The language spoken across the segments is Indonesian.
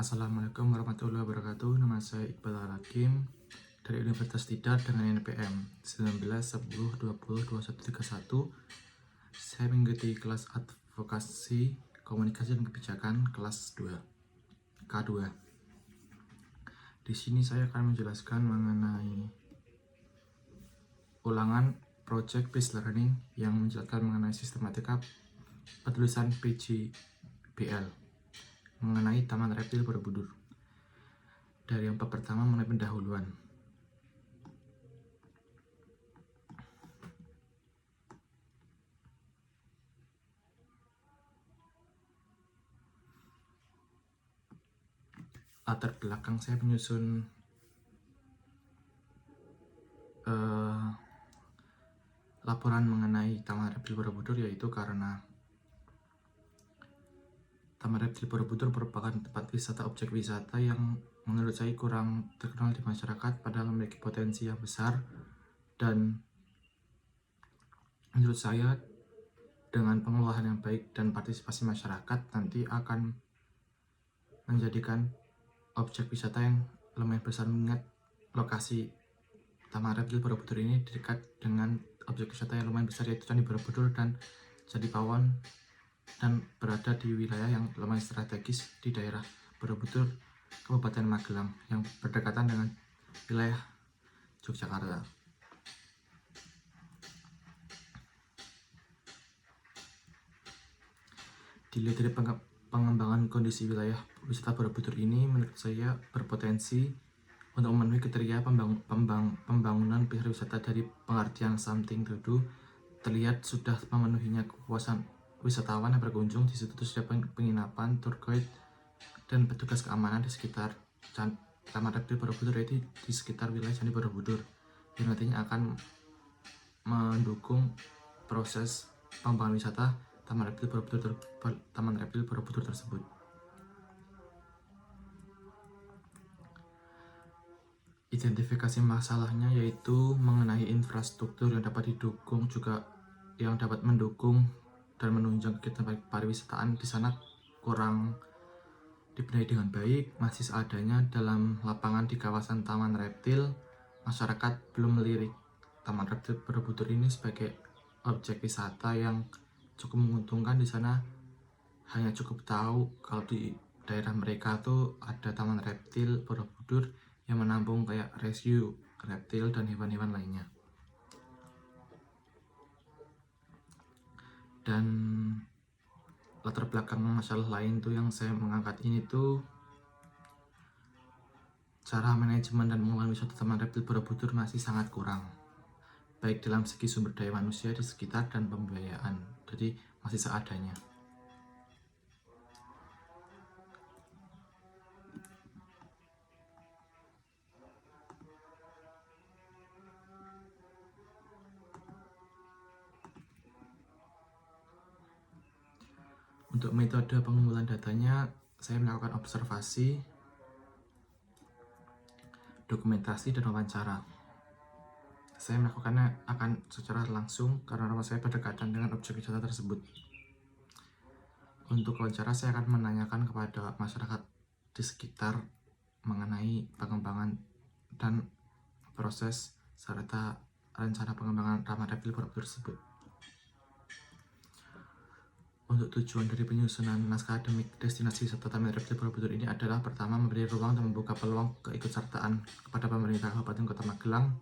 Assalamualaikum warahmatullahi wabarakatuh. Nama saya Iqbal Al-Hakim dari Universitas Tidar dengan NPM 1910202131. Saya mengikuti kelas advokasi, komunikasi dan kebijakan kelas 2 K2. Di sini saya akan menjelaskan mengenai ulangan project based learning yang menjelaskan mengenai sistematika penulisan PJBL mengenai Taman Reptil Borobudur. Dari yang pertama mengenai pendahuluan. Latar belakang saya menyusun laporan mengenai Taman Reptil Borobudur yaitu karena Taman Reptil Borobudur merupakan tempat wisata objek wisata yang menurut saya kurang terkenal di masyarakat, padahal memiliki potensi yang besar, dan menurut saya dengan pengelolaan yang baik dan partisipasi masyarakat nanti akan menjadikan objek wisata yang lumayan besar, mengingat lokasi Taman Reptil Borobudur ini dekat dengan objek wisata yang lumayan besar yaitu Candi Borobudur dan Candi Pawon, dan berada di wilayah yang lumayan strategis di daerah Borobudur, Kabupaten Magelang yang berdekatan dengan wilayah Yogyakarta. Dilihat dari pengembangan kondisi wilayah wisata Borobudur ini, menurut saya berpotensi untuk memenuhi kriteria pembangunan pariwisata dari pengertian something to do. Terlihat sudah memenuhinya kepuasan wisatawan yang berkunjung. Di situ sudah penginapan, tour guide, dan petugas keamanan di sekitar Taman Reptil Borobudur, yaitu di sekitar wilayah Candi Borobudur, yang nantinya akan mendukung proses pengembangan wisata Taman Reptil Borobudur tersebut. Identifikasi masalahnya yaitu mengenai infrastruktur yang dapat didukung, juga yang dapat mendukung dan menunjang kegiatan pariwisataan di sana kurang dibenahi dengan baik, masih seadanya dalam lapangan di kawasan Taman Reptil. Masyarakat belum melirik Taman Reptil Borobudur ini sebagai objek wisata yang cukup menguntungkan. Di sana hanya cukup tahu kalau di daerah mereka tuh ada Taman Reptil Borobudur yang menampung kayak rescue reptil dan hewan-hewan lainnya. Dan latar belakang masalah lain tuh yang saya mengangkat ini tuh cara manajemen dan pengelolaan wisata Taman Reptil Borobudur masih sangat kurang, baik dalam segi sumber daya manusia di sekitar dan pembiayaan, jadi masih seadanya. Untuk metode pengumpulan datanya, saya melakukan observasi, dokumentasi, dan wawancara. Saya melakukannya akan secara langsung karena rumah saya berdekatan dengan objek wisata tersebut. Untuk wawancara, saya akan menanyakan kepada masyarakat di sekitar mengenai pengembangan dan proses serta rencana pengembangan Taman Reptil Borobudur tersebut. Untuk tujuan dari penyusunan naskah akademik destinasi wisata Taman Reptil Borobudur ini adalah pertama, memberi ruang dan membuka peluang keikutsertaan kepada pemerintah Kabupaten Kota Magelang,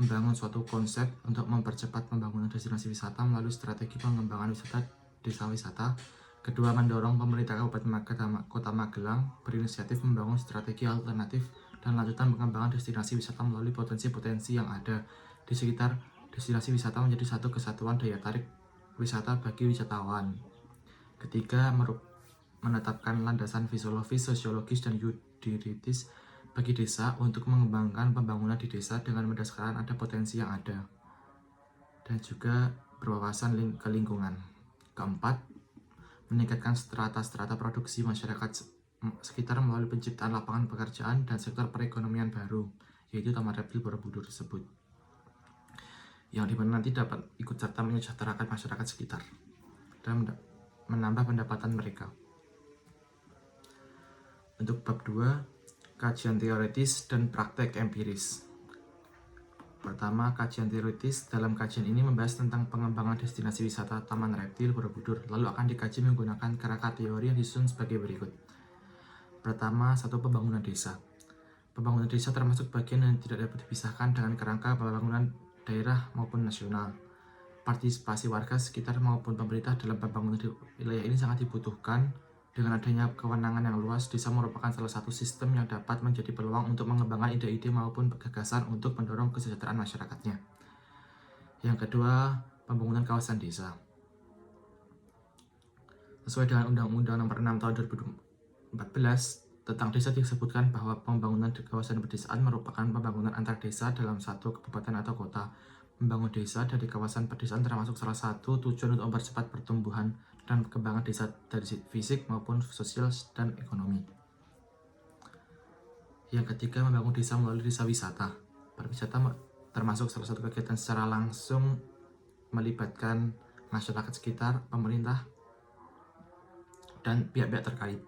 membangun suatu konsep untuk mempercepat pembangunan destinasi wisata melalui strategi pengembangan wisata desa wisata. Kedua, mendorong pemerintah Kabupaten Kota Magelang berinisiatif membangun strategi alternatif dan lanjutan pengembangan destinasi wisata melalui potensi-potensi yang ada di sekitar destinasi wisata menjadi satu kesatuan daya tarik wisata bagi wisatawan. Ketiga, menetapkan landasan fisiologis, sosiologis, dan yudiritis bagi desa untuk mengembangkan pembangunan di desa dengan mendasarkan ada potensi yang ada dan juga berwawasan ke lingkungan. Keempat, meningkatkan strata-strata produksi masyarakat sekitar melalui penciptaan lapangan pekerjaan dan sektor perekonomian baru, yaitu Taman Reptil Borobudur tersebut, yang dimana nanti dapat ikut serta menyejahterakan masyarakat sekitar dan menambah pendapatan mereka. Untuk bab 2, kajian teoritis dan praktek empiris. Pertama, kajian teoritis. Dalam kajian ini membahas tentang pengembangan destinasi wisata Taman Reptil Borobudur, lalu akan dikaji menggunakan kerangka teori yang disusun sebagai berikut. Pertama, pembangunan desa. Pembangunan desa termasuk bagian yang tidak dapat dipisahkan dengan kerangka pembangunan daerah maupun nasional. Partisipasi warga sekitar maupun pemerintah dalam pembangunan wilayah ini sangat dibutuhkan. Dengan adanya kewenangan yang luas, desa merupakan salah satu sistem yang dapat menjadi peluang untuk mengembangkan ide-ide maupun gagasan untuk mendorong kesejahteraan masyarakatnya. Yang kedua, pembangunan kawasan desa. Sesuai dengan Undang-Undang Nomor 6 Tahun 2014 tentang desa disebutkan bahwa pembangunan di kawasan pedesaan merupakan pembangunan antar desa dalam satu kabupaten atau kota. Membangun desa dari kawasan pedesaan termasuk salah satu tujuan untuk mempercepat pertumbuhan dan perkembangan desa dari fisik maupun sosial dan ekonomi. Yang ketiga, membangun desa melalui desa wisata. Pariwisata termasuk salah satu kegiatan secara langsung melibatkan masyarakat sekitar, pemerintah, dan pihak-pihak terkait.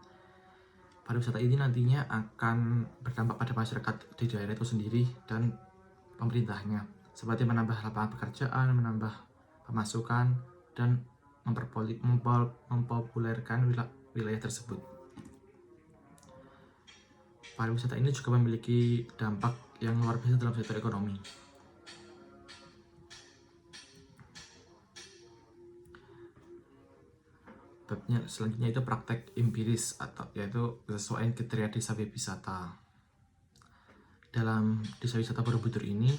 Pariwisata ini nantinya akan berdampak pada masyarakat di daerah itu sendiri dan pemerintahnya, seperti menambah lapangan pekerjaan, menambah pemasukan, dan mempopulerkan wilayah tersebut. Pariwisata ini juga memiliki dampak yang luar biasa dalam sektor ekonomi. Babnya selanjutnya itu praktek empiris, yaitu kesesuaian kriteria desa wisata. Dalam desa wisata Borobudur ini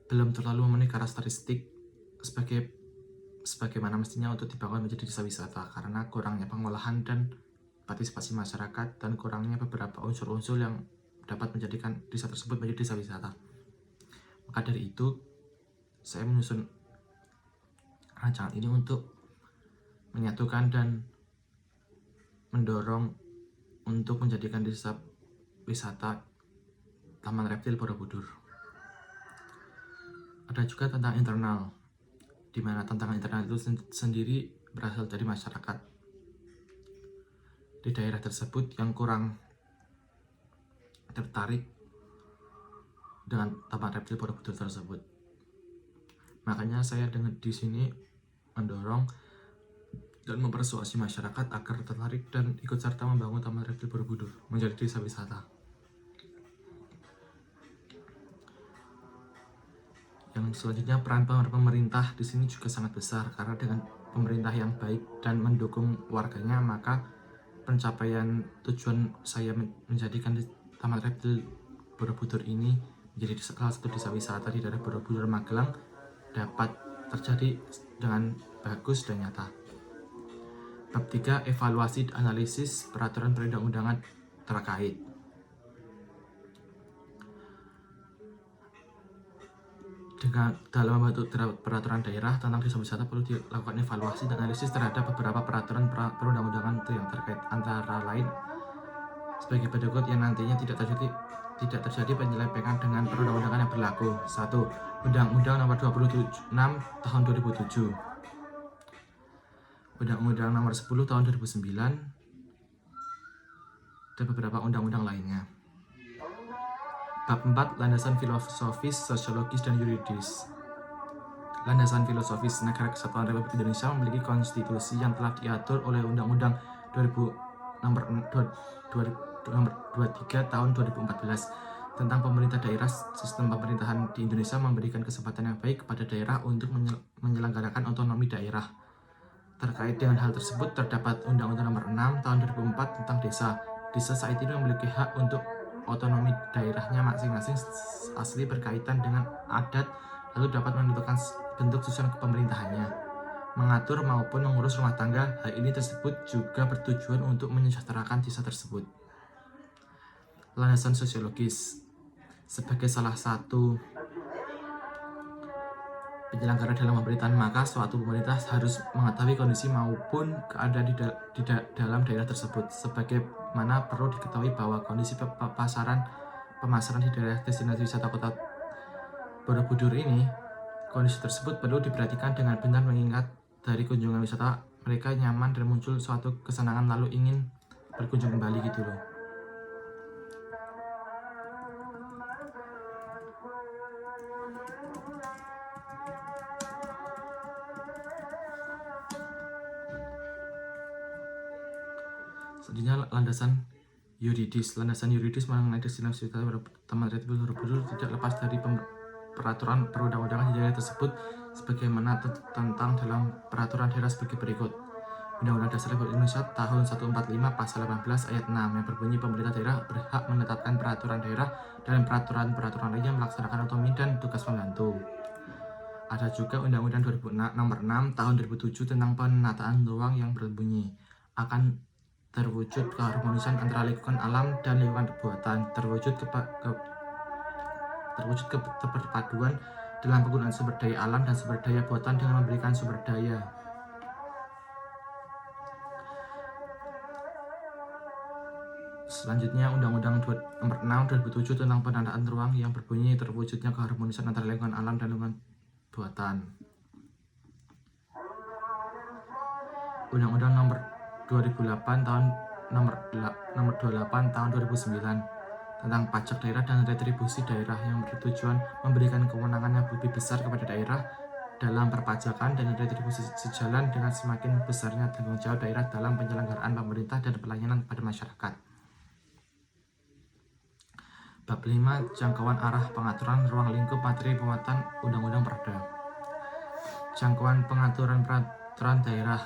belum terlalu memenuhi karakteristik sebagaimana mestinya untuk dibangun menjadi desa wisata karena kurangnya pengolahan dan partisipasi masyarakat dan kurangnya beberapa unsur-unsur yang dapat menjadikan desa tersebut menjadi desa wisata. Maka dari itu, saya menyusun rancangan ini untuk menyatukan dan mendorong untuk menjadikan desa wisata Taman Reptil Borobudur. Ada juga tentang internal, di mana tantangan internal itu sendiri berasal dari masyarakat di daerah tersebut yang kurang tertarik dengan Taman Reptil Borobudur tersebut. Makanya saya di sini mendorong dan mempersuasi masyarakat agar tertarik dan ikut serta membangun Taman Reptil Borobudur menjadi desa wisata. Yang selanjutnya, peran pemerintah di sini juga sangat besar karena dengan pemerintah yang baik dan mendukung warganya, maka pencapaian tujuan saya menjadikan Taman Reptil Borobudur ini menjadi salah satu desa wisata di daerah Borobudur Magelang dapat terjadi dengan bagus dan nyata. Bab 3, evaluasi dan analisis peraturan perundang-undangan terkait. Dalam membentuk peraturan daerah tentang desa wisata perlu dilakukan evaluasi dan analisis terhadap beberapa peraturan perundang-undangan yang terkait, antara lain sebagai berikut yang nantinya tidak terjadi penyelewengan dengan perundang-undangan yang berlaku. 1. Undang-Undang Nomor 26 Tahun 2007, Undang-Undang Nomor 10 Tahun 2009, dan beberapa undang-undang lainnya. Bab 4, landasan filosofis, sosiologis, dan yuridis. Landasan filosofis. Negara Kesatuan Republik Indonesia memiliki konstitusi yang telah diatur oleh Undang-Undang Nomor 23 Tahun 2014 tentang pemerintah daerah. Sistem pemerintahan di Indonesia memberikan kesempatan yang baik kepada daerah untuk menyelenggarakan otonomi daerah. Terkait dengan hal tersebut, terdapat Undang-Undang Nomor 6 Tahun 2004 tentang desa. Desa saat ini memiliki hak untuk otonomi daerahnya masing-masing asli berkaitan dengan adat, lalu dapat menentukan bentuk susunan pemerintahannya, mengatur maupun mengurus rumah tangga. Hal ini tersebut juga bertujuan untuk menyejahterakan desa tersebut. Landasan sosiologis. Sebagai salah satu penyelenggara dalam pemerintahan, maka suatu pemerintah harus mengetahui kondisi maupun keadaan di dalam daerah tersebut. Sebagaimana perlu diketahui bahwa kondisi pemasaran di daerah destinasi wisata Kota Borobudur ini, kondisi tersebut perlu diperhatikan dengan benar mengingat dari kunjungan wisata mereka nyaman dan muncul suatu kesenangan lalu ingin berkunjung kembali gitu loh. Selanjutnya landasan yuridis. Landasan yuridis mengenai destinasi wisata pada Taman Red Bull Borobudur tidak lepas dari peraturan perundang-undangan daerah tersebut sebagaimana tentang dalam peraturan daerah sebagai berikut. Undang-Undang Dasar Republik Indonesia tahun 145 pasal 18 ayat 6 yang berbunyi pemerintah daerah berhak menetapkan peraturan daerah dan peraturan-peraturan lainnya melaksanakan otonomi dan tugas pembantu. Ada juga Undang-Undang 2006 nomor 6 tahun 2007 tentang penataan ruang yang berbunyi akan terwujud keharmonisan antara lingkungan alam dan lingkungan buatan, terwujud keterpaduan dalam penggunaan sumber daya alam dan sumber daya buatan dengan memberikan sumber daya. Selanjutnya Undang-Undang nomor 6 2007 tentang penataan ruang yang berbunyi terwujudnya keharmonisan antara lingkungan alam dan lingkungan buatan. Undang-Undang nomor 2008 tahun nomor 28 tahun 2009 tentang pajak daerah dan retribusi daerah yang bertujuan memberikan kewenangan yang lebih besar kepada daerah dalam perpajakan dan retribusi sejalan dengan semakin besarnya tanggung jawab daerah dalam penyelenggaraan pemerintah dan pelayanan pada masyarakat. Bab 5 Jangkauan arah pengaturan ruang lingkup materi pemuatan Undang-Undang Perda. Jangkauan pengaturan peraturan daerah.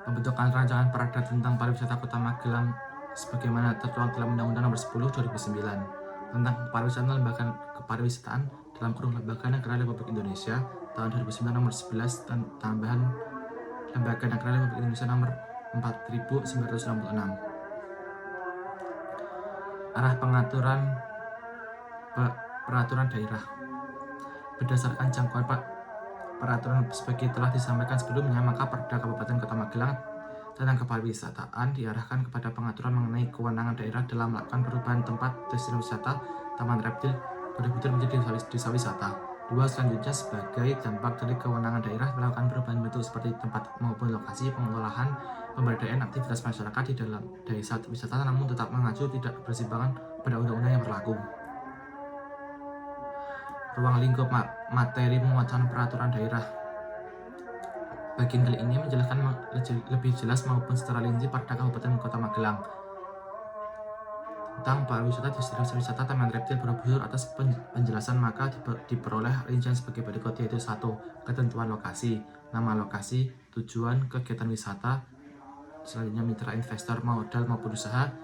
Pembentukan rancangan perda tentang pariwisata Kota Magelang sebagaimana tertuang dalam Undang-Undang Nomor 10 2009 tentang kepariwisataan dalam kurung Lembaga Negara Republik Indonesia tahun 2009 Nomor 11 dan tambahan Lembaga Negara Republik Indonesia Nomor 4966. Arah pengaturan peraturan daerah berdasarkan jangkauan peraturan sebagai telah disampaikan sebelumnya, maka Perda Kabupaten Kota Magelang tentang kepariwisataan diarahkan kepada pengaturan mengenai kewenangan daerah dalam melakukan perubahan tempat destinasi wisata Taman Reptil Borobudur menjadi desa wisata. 2. Selanjutnya, sebagai dampak dari kewenangan daerah melakukan perubahan bentuk seperti tempat maupun lokasi pengolahan pemberdayaan aktivitas masyarakat di dalam desa wisata, namun tetap mengacu tidak bersimpangan pada undang-undang yang berlaku. Ruang lingkup materi pemuatan peraturan daerah. Bagian kali ini menjelaskan lebih jelas maupun secara rinci Perda Kabupaten Kota Magelang tentang pariwisata destinasi wisata Taman Reptil Borobudur. Atas penjelasan maka diperoleh rincian sebagai berikut, yaitu 1. Ketentuan lokasi, nama lokasi, tujuan kegiatan wisata, selanjutnya mitra investor modal maupun usaha,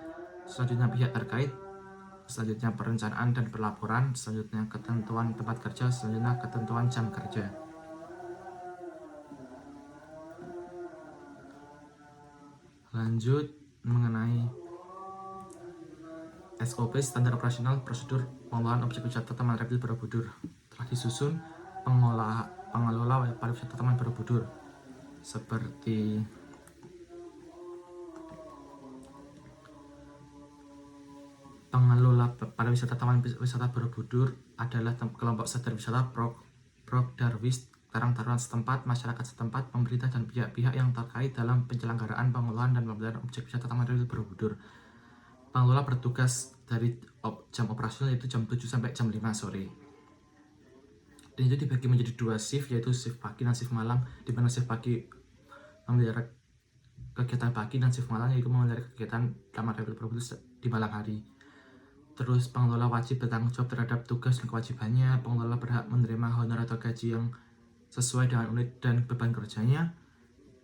selanjutnya pihak terkait, selanjutnya perencanaan dan pelaporan, selanjutnya ketentuan tempat kerja, selanjutnya ketentuan jam kerja. Lanjut mengenai SOP standar operasional prosedur pengelolaan objek wisata Taman Reptil Borobudur telah disusun pengelola pariwisata Taman Borobudur seperti pengelola pariwisata Taman Wisata Borobudur adalah kelompok sadar wisata Prokdarwis, Karang Taruna setempat, masyarakat setempat, pemerintah dan pihak-pihak yang terkait dalam penyelenggaraan pengelolaan dan pemberdayaan objek wisata Taman Reptil Borobudur. Pengelola bertugas dari jam operasional yaitu jam 7 sampai jam 5 sore. Dan itu dibagi menjadi 2 shift, yaitu shift pagi dan shift malam, di mana shift pagi memelihara kegiatan pagi dan shift malam yaitu memelihara kegiatan Taman Reptil Borobudur di malam hari. Terus pengelola wajib bertanggung jawab terhadap tugas dan kewajibannya. Pengelola berhak menerima honor atau gaji yang sesuai dengan unit dan beban kerjanya.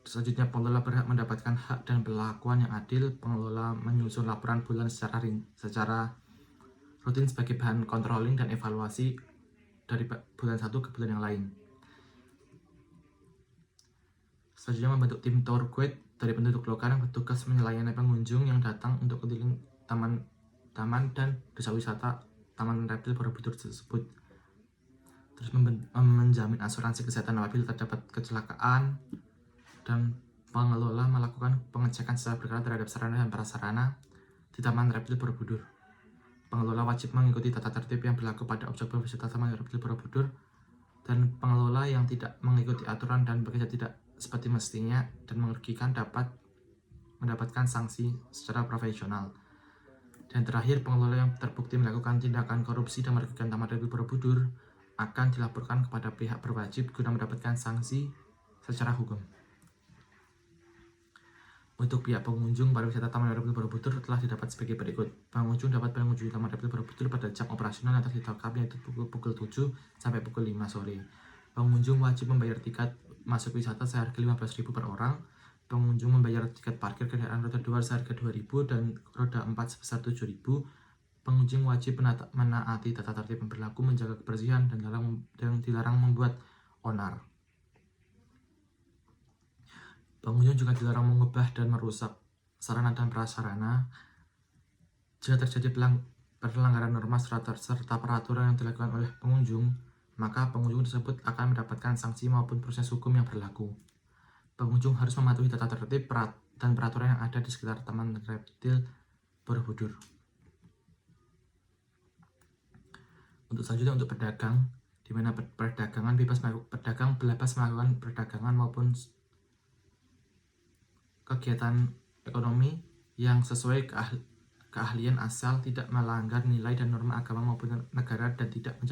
Selanjutnya, pengelola berhak mendapatkan hak dan perlakuan yang adil. Pengelola menyusun laporan bulan secara rutin sebagai bahan controlling dan evaluasi dari bulan satu ke bulan yang lain. Selanjutnya, membentuk tim tour guide dari penduduk lokal yang bertugas melayani pengunjung yang datang untuk keliling taman dan desa wisata Taman Reptil Borobudur tersebut. Terus menjamin asuransi kesehatan apabila terdapat kecelakaan, dan pengelola melakukan pengecekan secara berkala terhadap sarana dan prasarana di Taman Reptil Borobudur. Pengelola wajib mengikuti tata tertib yang berlaku pada objek wisata Taman Reptil Borobudur, dan pengelola yang tidak mengikuti aturan dan bekerja tidak seperti mestinya dan merugikan dapat mendapatkan sanksi secara profesional. Dan terakhir, pengelola yang terbukti melakukan tindakan korupsi dan merugikan Taman Reptil Borobudur akan dilaporkan kepada pihak berwajib guna mendapatkan sanksi secara hukum. Untuk pihak pengunjung pariwisata Taman Reptil Borobudur telah didapat sebagai berikut. Pengunjung dapat mengunjungi Taman Reptil Borobudur pada jam operasional yang telah ditetapkan, yaitu pukul 7 sampai pukul 5 sore. Pengunjung wajib membayar tiket masuk wisata seharga Rp15.000 per orang. Pengunjung membayar tiket parkir kendaraan roda 2 seharga Rp2.000 dan roda 4 sebesar Rp7.000. Pengunjung wajib menaati tata tertib yang berlaku, menjaga kebersihan, dan dilarang membuat onar. Pengunjung juga dilarang mengubah dan merusak sarana dan prasarana. Jika terjadi pelanggaran norma serta peraturan yang dilakukan oleh pengunjung, maka pengunjung tersebut akan mendapatkan sanksi maupun proses hukum yang berlaku. Pengunjung harus mematuhi tata tertib dan peraturan yang ada di sekitar Taman Reptil Borobudur. Untuk selanjutnya, untuk pedagang, di mana pedagang bebas melakukan perdagangan maupun kegiatan ekonomi yang sesuai keahlian asal tidak melanggar nilai dan norma agama maupun negara dan tidak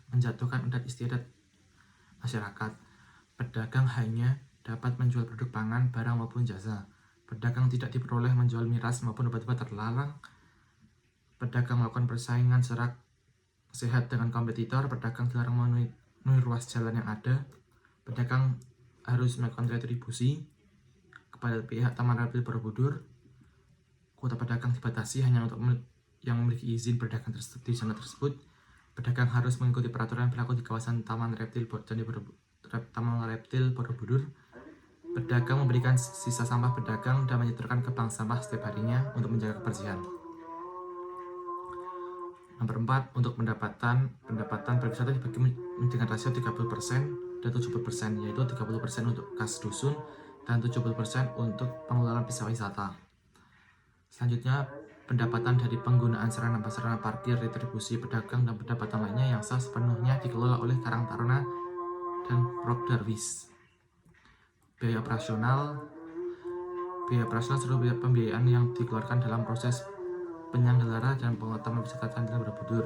menjatuhkan adat istiadat masyarakat. Pedagang hanya dapat menjual produk pangan, barang maupun jasa. Pedagang tidak diperoleh menjual miras maupun obat-obat terlarang. Pedagang melakukan persaingan secara sehat dengan kompetitor. Pedagang dilarang memenuhi ruas jalan yang ada. Pedagang harus melakukan retribusi kepada pihak Taman Reptil Borobudur. Kuota pedagang dibatasi hanya untuk yang memiliki izin berdagang di zona tersebut. Pedagang harus mengikuti peraturan yang berlaku di kawasan Taman Reptil Borobudur. Pedagang memberikan sisa sampah pedagang dan menyetorkan ke bank sampah setiap harinya untuk menjaga kebersihan. Nomor 4, untuk pendapatan pariwisata dibagi dengan rasio 30% dan 70%, yaitu 30% untuk kas dusun dan 70% untuk pengelolaan wisata. Selanjutnya, pendapatan dari penggunaan sarana parkir, retribusi pedagang, dan pendapatan lainnya yang sah sepenuhnya dikelola oleh Karang Taruna dan Prokdarwis. Biaya operasional seluruh biaya pembiayaan yang dikeluarkan dalam proses penyelenggara dan pengelolaan wisata Taman Borobudur.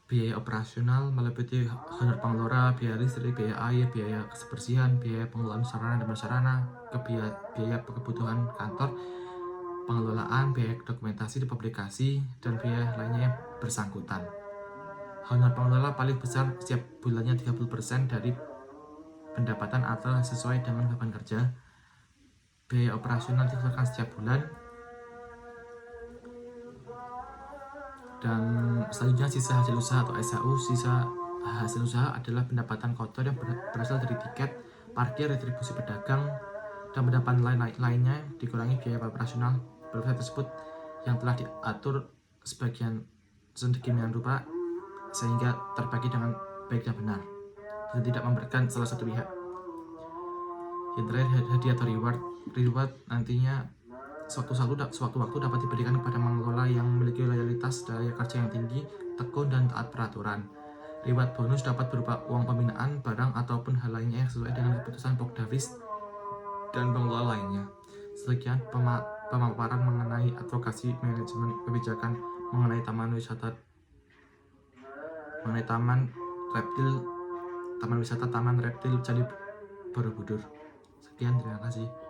Biaya operasional meliputi honor pengelola, biaya listrik, biaya air, biaya kebersihan, biaya pengelolaan sarana dan prasarana, biaya kebutuhan kantor, pengelolaan, biaya dokumentasi dan publikasi, dan biaya lainnya yang bersangkutan. Honor pengelola paling besar setiap bulannya 30% dari pendapatan atau sesuai dengan beban kerja. Biaya operasional dikeluarkan setiap bulan. Dan selanjutnya sisa hasil usaha atau SHU. Sisa hasil usaha adalah pendapatan kotor yang berasal dari tiket, parkir, retribusi pedagang, dan pendapatan lainnya dikurangi biaya operasional pariwisata tersebut yang telah diatur sedemikian rupa sehingga terbagi dengan baik dan benar dan tidak memberikan salah satu pihak. Yang terakhir, hadiah atau reward nantinya suatu waktu dapat diberikan kepada pengelola yang memiliki loyalitas, daya kerja yang tinggi, tekun, dan taat peraturan. Reward bonus dapat berupa uang pembinaan, barang, ataupun hal lainnya yang sesuai dengan keputusan Prokdarwis dan pengelola lainnya. Sekian pemaparan mengenai advokasi manajemen kebijakan mengenai Taman Wisata Taman Reptil Candi Borobudur. Sekian, terima kasih.